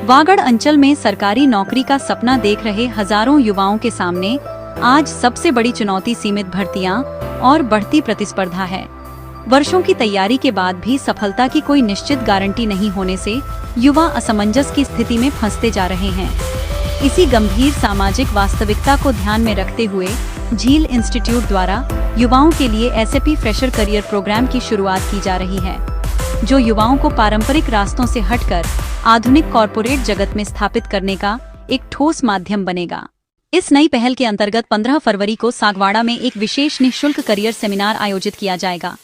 वागड़ अंचल में सरकारी नौकरी का सपना देख रहे हजारों युवाओं के सामने आज सबसे बड़ी चुनौती सीमित भर्तियां और बढ़ती प्रतिस्पर्धा है। वर्षों की तैयारी के बाद भी सफलता की कोई निश्चित गारंटी नहीं होने से युवा असमंजस की स्थिति में फंसते जा रहे हैं। इसी गंभीर सामाजिक वास्तविकता को ध्यान में रखते हुए झील इंस्टीट्यूट द्वारा युवाओं के लिए एसएपी फ्रेशर करियर प्रोग्राम की शुरुआत की जा रही है, जो युवाओं को पारंपरिक रास्तों से हटकर आधुनिक कॉरपोरेट जगत में स्थापित करने का एक ठोस माध्यम बनेगा। इस नई पहल के अंतर्गत 15 फरवरी को सागवाड़ा में एक विशेष निःशुल्क करियर सेमिनार आयोजित किया जाएगा।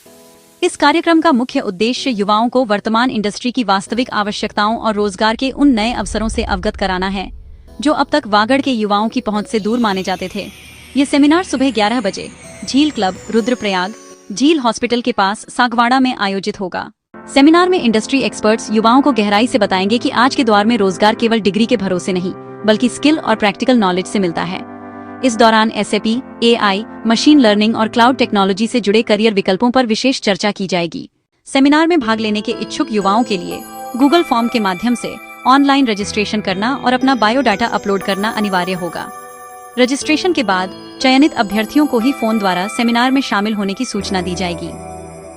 इस कार्यक्रम का मुख्य उद्देश्य युवाओं को वर्तमान इंडस्ट्री की वास्तविक आवश्यकताओं और रोजगार के उन नए अवसरों से अवगत कराना है, जो अब तक वागड़ के युवाओं की पहुंच से दूर माने जाते थे। ये सेमिनार सुबह 11 बजे झील क्लब, रुद्रप्रयाग, झील हॉस्पिटल के पास सागवाड़ा में आयोजित होगा। सेमिनार में इंडस्ट्री एक्सपर्ट्स युवाओं को गहराई से बताएंगे कि आज के दौर में रोजगार केवल डिग्री के भरोसे नहीं, बल्कि स्किल और प्रैक्टिकल नॉलेज से मिलता है। इस दौरान एसएपी, एआई, मशीन लर्निंग और क्लाउड टेक्नोलॉजी से जुड़े करियर विकल्पों पर विशेष चर्चा की जाएगी। सेमिनार में भाग लेने के इच्छुक युवाओं के लिए गूगल फॉर्म के माध्यम से ऑनलाइन रजिस्ट्रेशन करना और अपना बायोडाटा अपलोड करना अनिवार्य होगा। रजिस्ट्रेशन के बाद चयनित अभ्यर्थियों को ही फोन द्वारा सेमिनार में शामिल होने की सूचना दी जाएगी।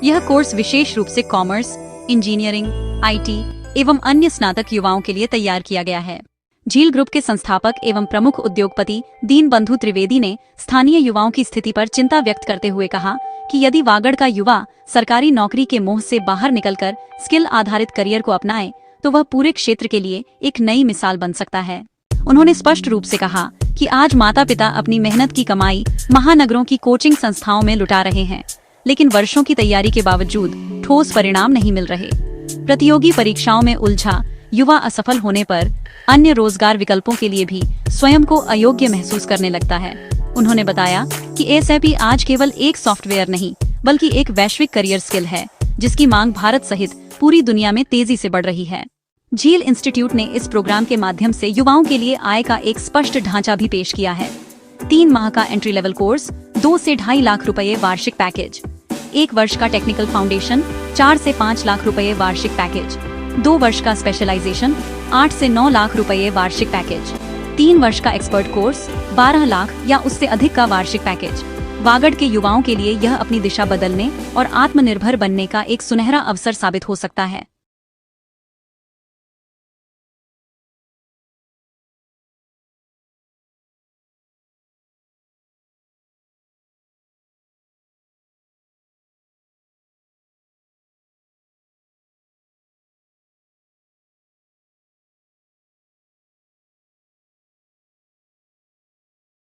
यह कोर्स विशेष रूप से कॉमर्स, इंजीनियरिंग, आईटी एवं अन्य स्नातक युवाओं के लिए तैयार किया गया है। झील ग्रुप के संस्थापक एवं प्रमुख उद्योगपति दीनबंधु त्रिवेदी ने स्थानीय युवाओं की स्थिति पर चिंता व्यक्त करते हुए कहा कि यदि वागड़ का युवा सरकारी नौकरी के मोह से बाहर निकलकर स्किल आधारित करियर को अपनाए तो वह पूरे क्षेत्र के लिए एक नई मिसाल बन सकता है। उन्होंने स्पष्ट रूप से कहा कि आज माता पिता अपनी मेहनत की कमाई महानगरों की कोचिंग संस्थाओं में लुटा रहे हैं, लेकिन वर्षों की तैयारी के बावजूद ठोस परिणाम नहीं मिल रहे। प्रतियोगी परीक्षाओं में उलझा युवा असफल होने पर अन्य रोजगार विकल्पों के लिए भी स्वयं को अयोग्य महसूस करने लगता है। उन्होंने बताया कि एसएपी आज केवल एक सॉफ्टवेयर नहीं, बल्कि एक वैश्विक करियर स्किल है, जिसकी मांग भारत सहित पूरी दुनिया में तेजी से बढ़ रही है। झील इंस्टीट्यूट ने इस प्रोग्राम के माध्यम से युवाओं के लिए आय का एक स्पष्ट ढांचा भी पेश किया है। 3 माह का एंट्री लेवल कोर्स, 2 से 2.5 लाख रुपए वार्षिक पैकेज, 1 वर्ष का टेक्निकल फाउंडेशन, 4 से 5 लाख रुपए वार्षिक पैकेज, 2 वर्ष का स्पेशलाइजेशन, 8 से 9 लाख रुपए वार्षिक पैकेज, 3 वर्ष का एक्सपर्ट कोर्स, 12 लाख या उससे अधिक का वार्षिक पैकेज। वागड़ के युवाओं के लिए यह अपनी दिशा बदलने और आत्मनिर्भर बनने का एक सुनहरा अवसर साबित हो सकता है।